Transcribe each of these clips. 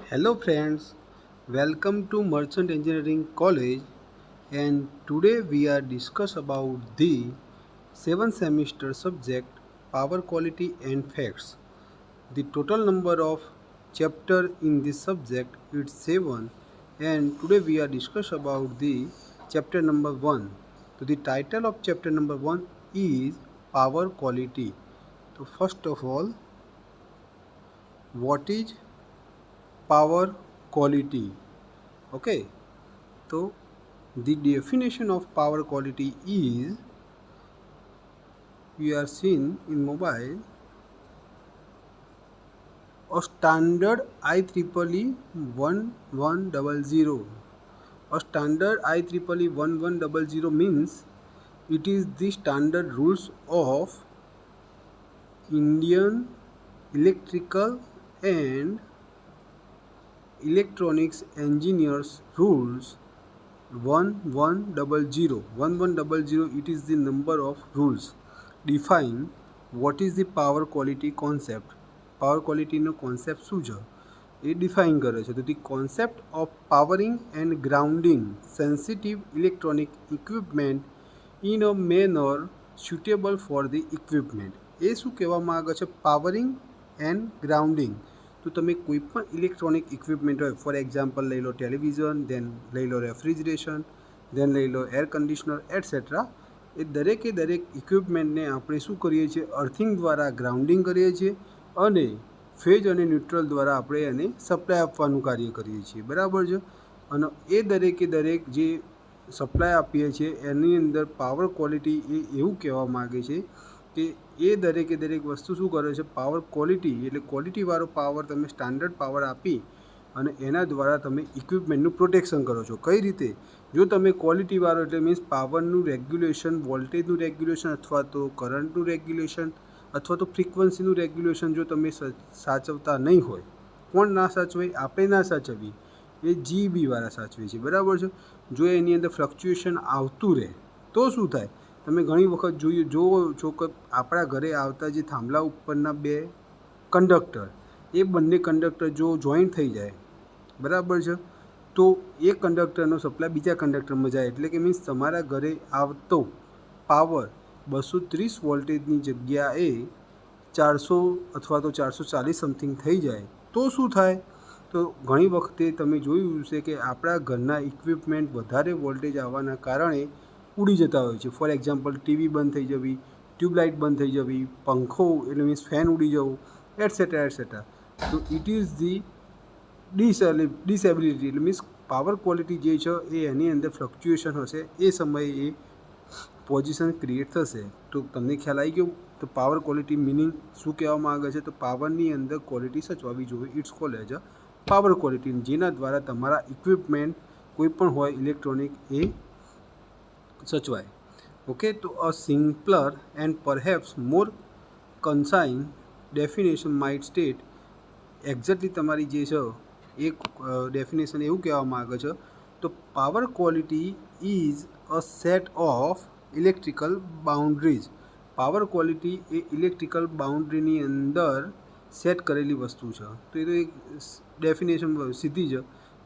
Hello friends, welcome to Merchant Engineering College and today we are discuss about the 7th semester subject Power Quality and Facts. The total number of chapter in this subject is 7 and today we are discuss about the chapter number 1. So the title of chapter number 1 is Power Quality. So first of all, what is power quality? Okay, so the definition of power quality is we are seen in mobile a standard IEEE 1100. A standard IEEE 1100 means it is the standard rules of Indian electrical and electronics engineers rules 1100. It is the number of rules define what is the power quality concept. Power quality no concept શું છે એ define કરે છે. તો the concept of powering and grounding sensitive electronic equipment in a manner suitable for the equipment. એ શું કહેવા માંગે છે? Powering and grounding. તો તમે કોઈ પણ ઇલેક્ટ્રોનિક ઇક્વિપમેન્ટ હોય, ફોર એક્ઝામ્પલ લઈ લો ટેલિવિઝન, દેન લઈ લો રેફ્રિજરેશન, દેન લઈ લો એર કન્ડિશનર એટસેટ્રા. એ દરેકે દરેક ઇક્વિપમેન્ટને આપણે શું કરીએ છીએ? અર્થિંગ દ્વારા ગ્રાઉન્ડિંગ કરીએ છીએ અને ફેજ અને ન્યુટ્રલ દ્વારા આપણે એને સપ્લાય આપવાનું કાર્ય કરીએ છીએ. બરાબર છે. અને એ દરેકે દરેક જે સપ્લાય આપીએ છીએ એની અંદર પાવર ક્વોલિટી એ એવું કહેવા માગે છે કે એ દરેકે દરેક વસ્તુ શું કરે છે? પાવર ક્વોલિટી એટલે ક્વોલિટીવાળો પાવર તમે સ્ટાન્ડર્ડ પાવર આપી અને એના દ્વારા તમે ઇક્વિપમેન્ટનું પ્રોટેક્શન કરો છો. કઈ રીતે? જો તમે ક્વોલિટીવાળો એટલે મીન્સ પાવરનું રેગ્યુલેશન, વોલ્ટેજનું રેગ્યુલેશન અથવા તો કરંટનું રેગ્યુલેશન અથવા તો ફ્રીક્વન્સીનું રેગ્યુલેશન જો તમે સાચવતા નહીં હોય, કોણ ના સાચવે? આપણે ના સાચવીએ, એ જીબીવાળા સાચવે છે. બરાબર છે. જો એની અંદર ફ્લક્ચ્યુએશન આવતું રહે તો શું થાય? તમે ઘણી વખત જોવો છો કે આપણા ઘરે આવતા જે થાંભલા ઉપરના બે કંડક્ટર, એ બંને કંડક્ટર જો જોઈન્ટ થઈ જાય, બરાબર છે, તો એ કંડક્ટરનો સપ્લાય બીજા કંડક્ટરમાં જાય એટલે કે મીન્સ તમારા ઘરે આવતો પાવર 230 વોલ્ટેજની જગ્યાએ 400 અથવા તો 440 સમથિંગ થઈ જાય તો શું થાય? તો ઘણી વખતે તમે જોયું છે કે આપણા ઘરના ઇક્વિપમેન્ટ વધારે વોલ્ટેજ આવવાના કારણે ઉડી જતા હોય છે. ફોર એક્ઝામ્પલ ટીવી બંધ થઈ જવી, ટ્યુબલાઇટ બંધ થઈ જવી, પંખો એટલે મીન્સ ફેન ઉડી જવું એટસેટ્રા એટસેટ્રા. તો ઇટ ઇઝ ધી ડિસેબિલિટી એટલે મીન્સ પાવર ક્વોલિટી જે છે એ એની અંદર ફ્લક્ચ્યુએશન હશે, એ સમયે એ પોઝિશન ક્રિએટ થશે. તો તમને ખ્યાલ આવી ગયો? તો પાવર ક્વોલિટી મિનિંગ શું કહેવામાં આવે છે? તો પાવરની અંદર ક્વોલિટી સચવાવી જોઈએ. It's called as a power quality, જેના દ્વારા તમારા ઇક્વિપમેન્ટ કોઈ પણ હોય ઇલેક્ટ્રોનિક એ સચવાય. ઓકે, તો a simpler and perhaps more concise definition might state exactly તમારી જે છે એ ડેફિનેશન એવું કહેવા માગે છે. તો power quality is a set of electrical boundaries. Power quality A electrical બાઉન્ડ્રીની અંદર સેટ કરેલી વસ્તુ છે. તો એ તો એક ડેફિનેશન સીધી છે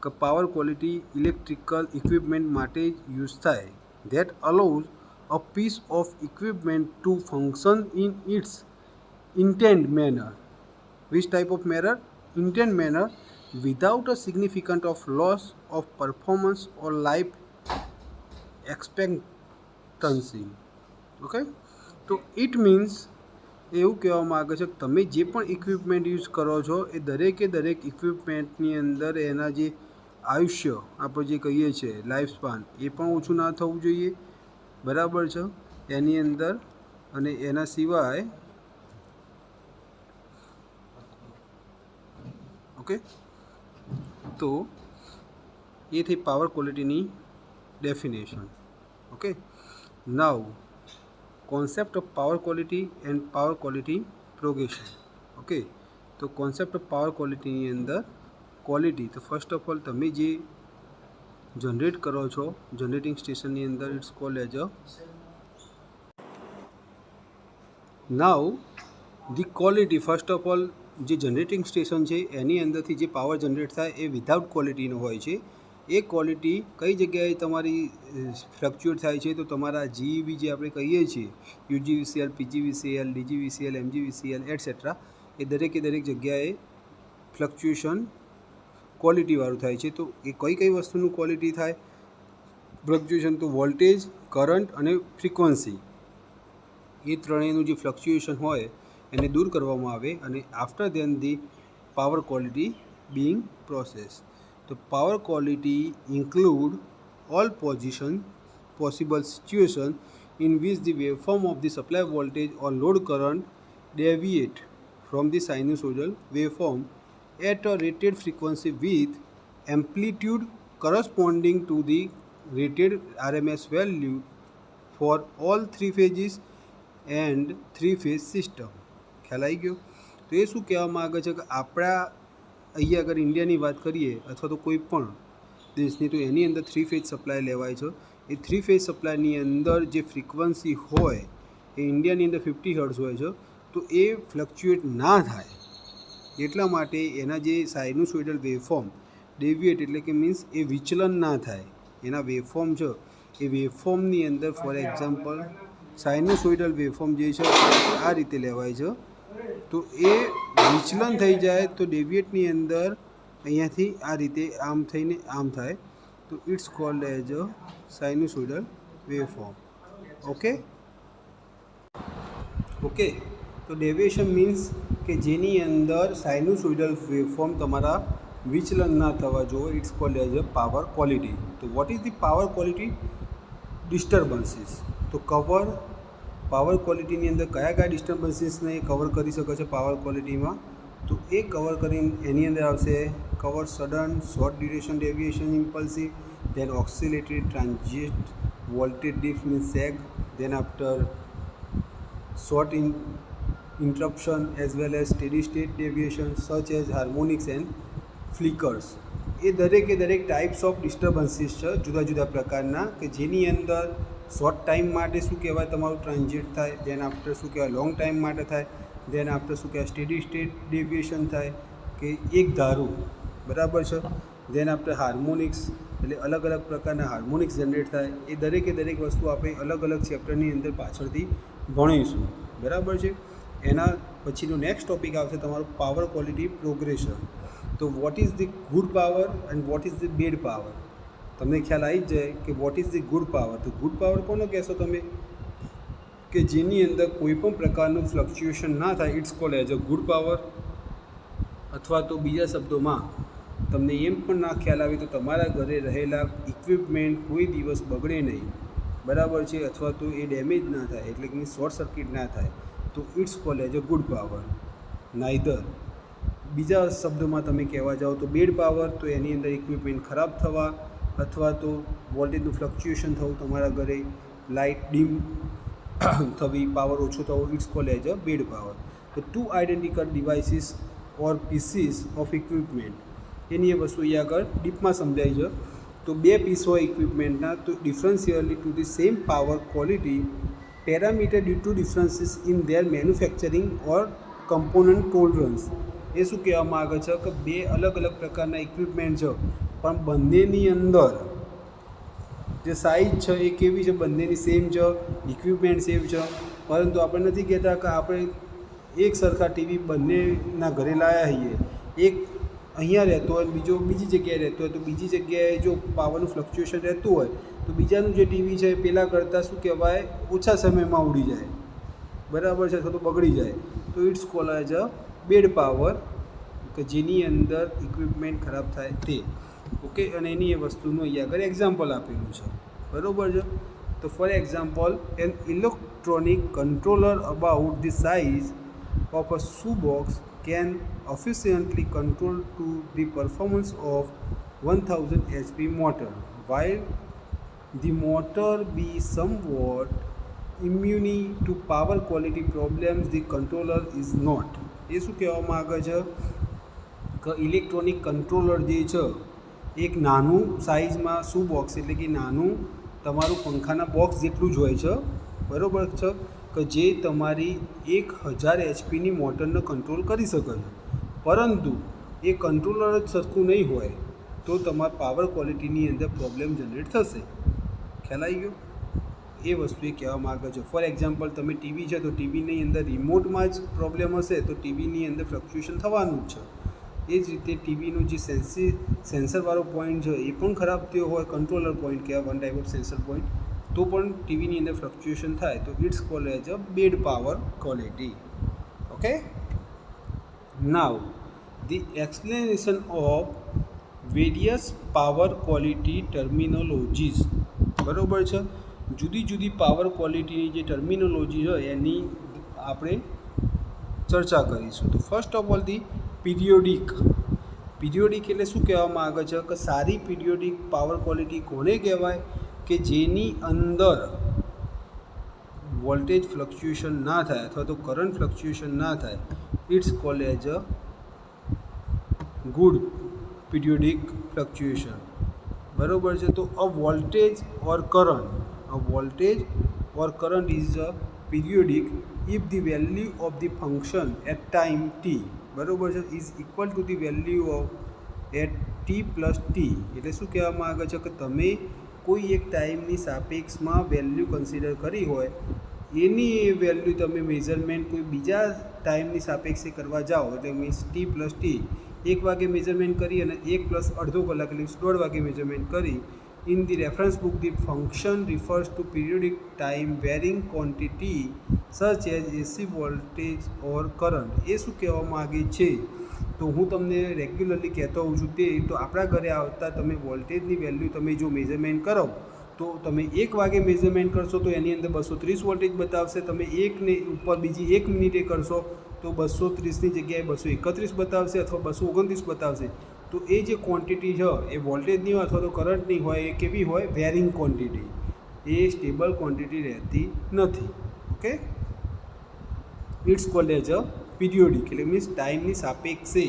કે પાવર ક્વોલિટી ઇલેક્ટ્રિકલ ઇક્વિપમેન્ટ માટે જ યુઝ થાય. That allows a piece of equipment to function in its intend manner. Which type of manner? Intent manner without a significant of loss of performance or life expectancy. Okay, તો it means એવું કહેવા માગે છે કે તમે જે પણ equipment use કરો છો એ દરેકે દરેક ઇક્વિપમેન્ટની અંદર એના જે આયુષ્ય આપણે જે કહીએ છીએ લાઈફ સ્પાન એ પણ ઓછું ના થવું જોઈએ. બરાબર છે. એની અંદર અને એના સિવાય ઓકે, તો એ થઈ પાવર ક્વોલિટીની definition. Okay, now concept of power quality and power quality progression. Okay, તો કોન્સેપ્ટ ઓફ પાવર ક્વોલિટીની અંદર ક્વોલિટી, તો ફર્સ્ટ ઓફ ઓલ તમે જે જનરેટ કરો છો જનરેટિંગ સ્ટેશનની અંદર it's called as a now the quality. First of all જે જનરેટિંગ સ્ટેશન છે એની અંદરથી જે પાવર જનરેટ થાય એ વિધાઉટ ક્વોલિટીનો હોય છે. એ ક્વોલિટી કઈ જગ્યાએ તમારી ફ્લક્ચ્યુએટ થાય છે તો તમારા જીઈબી જે આપણે કહીએ છીએ યુજીવીસીએલ, પીજીવીસીએલ, ડીજીવીસીએલ, એમજીવીસીએલ એટસેટ્રા, એ દરેકે દરેક જગ્યાએ ફ્લક્ચ્યુએશન ક્વોલિટીવાળું થાય છે. તો એ કઈ કઈ વસ્તુનું ક્વોલિટી થાય ફ્લક્ચ્યુએશન? તો વોલ્ટેજ, કરંટ અને ફ્રીક્વન્સી, એ ત્રણેયનું જે ફ્લક્ચ્યુએશન હોય એને દૂર કરવામાં આવે અને after then the power quality being process. તો power quality include all possible situation in which the waveform of the supply voltage or load current deviate from the sinusoidal waveform at a rated frequency with amplitude corresponding to the rated RMS value for all three phases and three phase system. ખ્યાલ આવી ગયો? તો એ શું કહેવા માગે છે કે આપણા અહીંયા અગર ઇન્ડિયાની વાત કરીએ અથવા તો કોઈ પણ દેશની, તો એની અંદર થ્રી ફેઝ સપ્લાય લેવાય છે. એ થ્રી ફેઝ સપ્લાયની અંદર જે ફ્રીક્વન્સી હોય એ ઇન્ડિયાની અંદર 50 હર્ટ્ઝ હોય છે. તો એ ફ્લક્ચ્યુએટ ના થાય એટલા માટે એના જે સાઇનુસોઇડલ વેવફોર્મ ડેવિએટ એટલે કે મીન્સ એ વિચલન ના થાય. એના વેવફોર્મ છે એ વેવફોર્મની અંદર ફોર એક્ઝામ્પલ સાઇનુસોઇડલ વેવફોર્મ જે છે આ રીતે લેવાય છે. તો એ વિચલન થઈ જાય તો ડેવિએટની અંદર અહીંયાથી આ રીતે આમ થઈને આમ થાય તો it's called as a sinusoidal waveform. Okay. તો ડેવિએશન મીન્સ કે જેની અંદર સાઇનુસોઇડલ વેવફોર્મ તમારા વિચલન ના થવા જોઈએ. It's called as a power quality. તો what is the power quality? Disturbances. તો પાવર ક્વોલિટીની અંદર કયા કયા ડિસ્ટર્બન્સીસને કવર કરી શકે છે પાવર ક્વોલિટીમાં? તો એ કવર કરીને એની અંદર આવશે cover sudden short duration deviation impulsive, then oscillatory transient voltage dips means sag, then after short interruption as well as steady state deviation such as harmonics and flickers. એ દરેકે દરેક ટાઈપ્સ ઓફ ડિસ્ટર્બન્સીસ છે જુદા જુદા પ્રકારના કે જેની અંદર short time માટે શું કહેવાય તમારું ટ્રાન્ઝિટ થાય, દેન આફ્ટર શું કહેવાય લોંગ ટાઈમ માટે થાય, દેન આફ્ટર શું કહેવાય સ્ટેડી સ્ટેટ ડેવિએશન થાય કે એક ધારું, બરાબર છે. દેન આફ્ટર હાર્મોનિક્સ એટલે અલગ અલગ પ્રકારના હાર્મોનિક્સ જનરેટ થાય. એ દરેકે દરેક વસ્તુ આપણે અલગ અલગ ચેપ્ટરની અંદર પાછળથી ભણીશું, બરાબર છે. એના પછીનો નેક્સ્ટ ટોપિક આવશે તમારો પાવર ક્વોલિટી પ્રોગ્રેશન. તો what is the good power and what is the bad power? તમને ખ્યાલ આવી જ જાય કે what is the good power. તો ગુડ પાવર કોને કહેશો તમે? કે જેની અંદર કોઈ પણ પ્રકારનું ફ્લક્ચ્યુએશન ના થાય, it's called as a good power. અથવા તો બીજા શબ્દોમાં તમને એમ પણ ના ખ્યાલ આવે તો તમારા ઘરે રહેલા ઇક્વિપમેન્ટ કોઈ દિવસ બગડે નહીં, બરાબર છે, અથવા તો એ ડેમેજ ના થાય એટલે કે શોર્ટ સર્કિટ ના થાય, તો it's called as a good power. Neither બીજા શબ્દોમાં તમે કહેવા જાઓ તો બેડ પાવર, તો એની અંદર ઇક્વિપમેન્ટ ખરાબ થવા અથવા તો વોલ્ટેજનું ફ્લક્ચ્યુએશન થવું, તમારા ઘરે લાઇટ ડીમ થવી, પાવર ઓછો થવો, it's called as a bad power. તો two identical devices or pieces of equipment, એની એ વસ્તુ અહીંયા આગળ ડીપમાં સમજાય છે. તો બે પીસ હોય ઇક્વિપમેન્ટના તો differentially to the same power quality parameter due to differences in their manufacturing or component tolerance. એ શું કહેવામાં આવે છે કે બે અલગ અલગ પ્રકારના ઇક્વિપમેન્ટ છે પણ બંનેની અંદર જે સાઇઝ છે એ કેવી છે? બંનેની સેમ છે, ઇક્વિપમેન્ટ સેમ છે, પરંતુ આપણે નથી કહેતા કે આપણે એક સરખા ટીવી બંનેના ઘરે લાવ્યા છીએ, એક અહીંયા રહેતો હોય બીજો બીજી જગ્યાએ રહેતો હોય, તો બીજી જગ્યાએ જો પાવરનું ફ્લક્ચ્યુએશન રહેતું હોય તો બીજાનું જે ટીવી છે એ પહેલાં કરતાં શું કહેવાય ઓછા સમયમાં ઉડી જાય, બરાબર છે, અથવા તો બગડી જાય. તો it's called as a bad power કે જેની અંદર ઇક્વિપમેન્ટ ખરાબ થાય તે. ઓકે. અને એની એ વસ્તુનું અહીંયા આગળ એક્ઝામ્પલ આપેલું છે, બરાબર છે. તો for example an electronic controller about the size of a shoebox can efficiently control to the performance of 1000 HP motor. While the motor be somewhat immune to power quality problems, the controller is not. એ શું કહેવામાં આવે છે કે electronic controller જે છે એક નાનું સાઇઝમાં શૂ box એટલે કે નાનું તમારું પંખાના બોક્સ જેટલું જ હોય છે, બરાબર છે, કે જે તમારી 1000 એચપીની મોટરને કંટ્રોલ કરી શકે છે. પરંતુ એ કંટ્રોલર જ સરખું નહીં હોય તો તમારા પાવર ક્વોલિટીની અંદર પ્રોબ્લેમ જનરેટ થશે. ખ્યાલ આવી ગયો? એ વસ્તુ એ કહેવા માગે છે. ફોર એક્ઝામ્પલ, તમે ટીવી છે તો ટીવીની અંદર રિમોટમાં જ પ્રોબ્લેમ હશે તો ટીવીની અંદર ફ્લક્ચ્યુએશન થવાનું જ છે. એ જ રીતે ટીવીનું જે સેન્સરવાળો પોઈન્ટ છે એ પણ ખરાબ થયો હોય, કંટ્રોલર પોઈન્ટ કહેવાય, one type of sensor point, તો પણ ટીવીની અંદર ફ્લક્ચ્યુએશન થાય તો it's called as a bad power quality. Okay, now the explanation of various power quality terminologies. બરાબર છે, જુદી જુદી પાવર ક્વોલિટીની જે ટર્મિનોલોજી છે એની આપણે ચર્ચા કરીશું. તો first of all the periodic. Periodic એટલે શું કહેવામાં આવે છે કે સારી પીરિયોડિક પાવર ક્વોલિટી કોને કહેવાય કે જેની અંદર વોલ્ટેજ ફ્લક્ચ્યુએશન ના થાય અથવા તો કરંટ ફ્લક્ચ્યુએશન ના થાય. It's called as a good periodic fluctuation. બરાબર છે, તો a voltage or current is a periodic if the value of the function at time t, બરાબર છે, is equal to the value of at t plus t. એટલે શું કહેવામાં આવે છે કે તમે કોઈ એક ટાઈમની સાપેક્ષમાં વેલ્યુ કન્સિડર કરી હોય, એની એ વેલ્યુ તમે મેઝરમેન્ટ કોઈ બીજા ટાઈમની સાપેક્ષે કરવા જાઓ એટલે મીન્સ ટી પ્લસ ટી, 1 વાગે મેઝરમેન્ટ કરી અને 1 પ્લસ અડધો કલાક એટલે 1.5 વાગે મેઝરમેન્ટ કરી. In the reference book, the function refers to periodic time varying quantity such as AC voltage or current. એ શું કહેવા માગે છે તો હું તમને રેગ્યુલરલી કહેતો હોઉં છું તે તો આપણા ઘરે આવતા તમે વોલ્ટેજની વેલ્યુ તમે જો મેઝરમેન્ટ કરો તો તમે 1 વાગે મેઝરમેન્ટ કરશો તો એની અંદર 230 વોલ્ટેજ બતાવશે. તમે 1 ને ઉપર બીજી 1 મિનિટે કરશો તો 230ની જગ્યાએ 231 બતાવશે અથવા 229 બતાવશે. તો એ જે ક્વોન્ટિટી છે એ વોલ્ટેજની હોય અથવા તો કરંટની હોય એ કેવી હોય? Varying quantity. એ સ્ટેબલ ક્વોન્ટિટી રહેતી નથી. Okay, it's called as a periodic એટલે મીન્સ ટાઈમની સાપેક્ષે.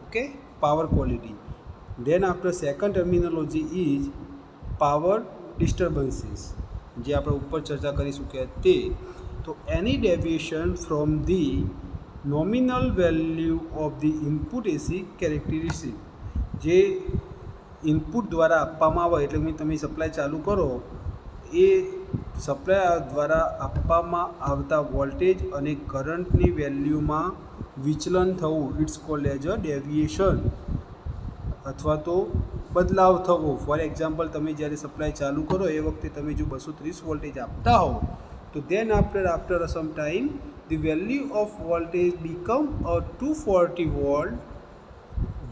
Okay, power quality. Then after second terminology is power disturbances, જે આપણે ઉપર ચર્ચા કરીશું કે તે. તો એની deviation from the nominal value of the input AC characteristic. જે ઇનપુટ દ્વારા આપવામાં આવે એટલે કે તમે સપ્લાય ચાલુ કરો એ સપ્લાય દ્વારા આપવામાં આવતા વોલ્ટેજ અને કરંટની વેલ્યુમાં વિચલન થવું it's called as a deviation અથવા તો બદલાવ થવો. ફોર એક્ઝામ્પલ, તમે જ્યારે સપ્લાય ચાલુ કરો એ વખતે તમે જો 230 વોલ્ટેજ આપતા હો તો then after some time the value of voltage become a 240 volt,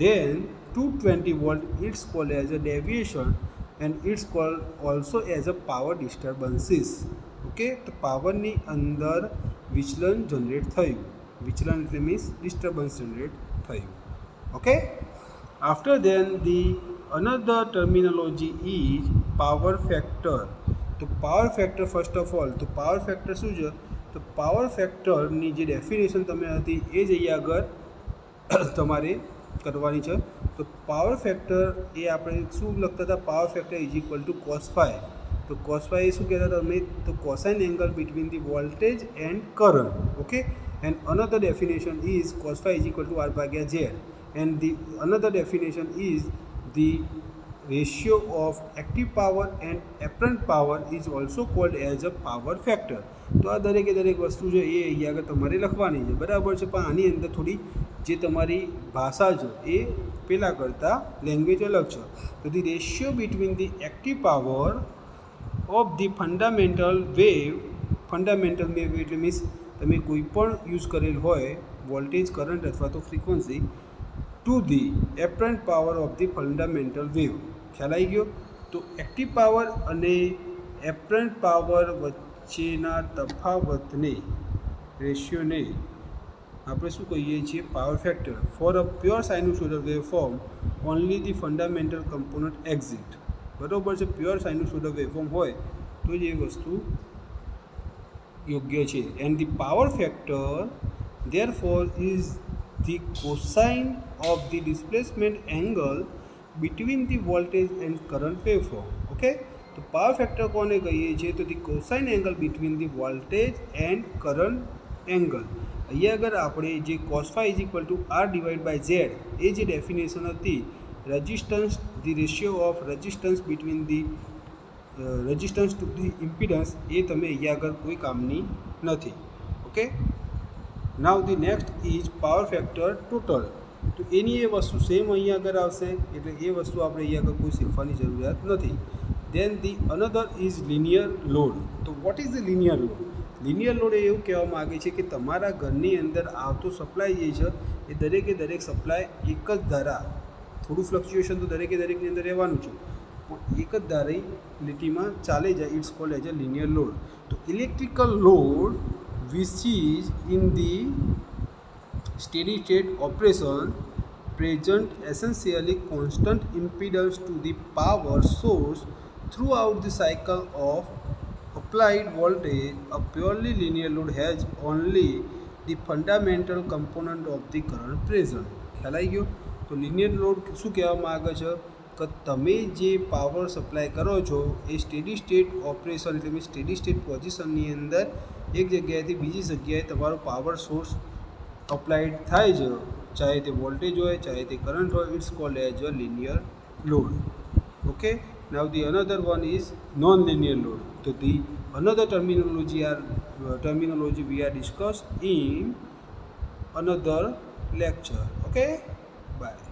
then 220 volt. It's called as a deviation and it's called also as a power disturbances. Okay, તો પાવરની અંદર વિચલન જનરેટ થયું. વિચલન એટલે મીન્સ ડિસ્ટર્બન્સ જનરેટ થયું. Okay, after then the another terminology is power factor. તો power factor first of all, તો પાવર ફેક્ટર શું છે? તો પાવર ફેક્ટરની જે ડેફિનેશન તમે હતી એ જ અહીંયા આગળ તમારે કરવાની છે. તો પાવર ફેક્ટર એ આપણે શું લખતા હતા? Power factor is equal two cos phi. તો cos phi એ શું કહેતા હતા તમે? તો cosine angle between the voltage and current. Okay, and another definition is cos phi is equal two R/Z and the another definition is the ratio of active power and apparent power is also called as a power factor. તો આ દરેકે દરેક વસ્તુ છે એ અહીંયા આગળ તમારે લખવાની છે. બરાબર છે, પણ આની અંદર થોડી જે તમારી ભાષા છે એ પહેલાં કરતાં લેંગ્વેજ અલગ છે. તો the ratio between the active power of the fundamental wave એટલે મીન્સ તમે કોઈ પણ યુઝ કરેલ હોય વોલ્ટેજ, કરંટ અથવા તો frequency to the apparent power of the fundamental wave. ખ્યાલ આવી ગયો? તો એક્ટિવ પાવર અને એપરન્ટ પાવર વચ્ચેના તફાવતને રેશિયોને આપણે શું કહીએ છીએ? Power factor. For a pure sinusoidal waveform only the fundamental component exit. બરાબર છે, પ્યોર સાઇનુસોઇડલ વેવફોર્મ હોય તો જ એ વસ્તુ યોગ્ય છે. And the power factor therefore is the cosine of the displacement angle between the voltage and current waveform. Okay, તો power factor કોને કહીએ છીએ? તો the cosine angle between the voltage and current angle. અહીંયા આગળ આપણે જે cos phi is equal to R divided by Z એ જે ડેફિનેશન હતી resistance the ratio of resistance between the resistance to the impedance એ તમે અહીંયા આગળ કોઈ કામની નથી. Okay, now the next is power factor total. તો એની એ વસ્તુ સેમ અહીંયા આગળ આવશે, એટલે એ વસ્તુ આપણે અહીંયા આગળ કોઈ શીખવાની જરૂરિયાત નથી. Then the another is linear load. તો what is the linear load? Linear load એ એવું કહેવા માગે છે કે તમારા ઘરની અંદર આવતો સપ્લાય જે છે એ દરેકે દરેક સપ્લાય એક જ ધારા, થોડું ફ્લક્ચ્યુએશન તો દરેકે દરેકની અંદર રહેવાનું છે, પણ એક જ ધારી લીટીમાં ચાલે જાય, it's called as a linear load. તો electrical load which is in the steady state operation present essentially constant impedance to the power source throughout the cycle of applied voltage. A purely linear load has only the fundamental component of the current present. ખ્યાલ આવી ગયો? તો linear load શું કહેવા માગે છે કે તમે જે પાવર સપ્લાય કરો છો એ સ્ટેડી સ્ટેટ ઓપરેશન એટલે સ્ટેડી સ્ટેટ પોઝિશનની અંદર એક જગ્યાએથી બીજી જગ્યાએ તમારો પાવર સોર્સ અપ્લાઇડ થાય છે, ચાહે તે વોલ્ટેજ હોય ચાહે તે કરંટ હોય, it's called as a linear load. Okay, now the another one is non linear load. તો the another terminology we are discussed in another lecture. Okay, bye.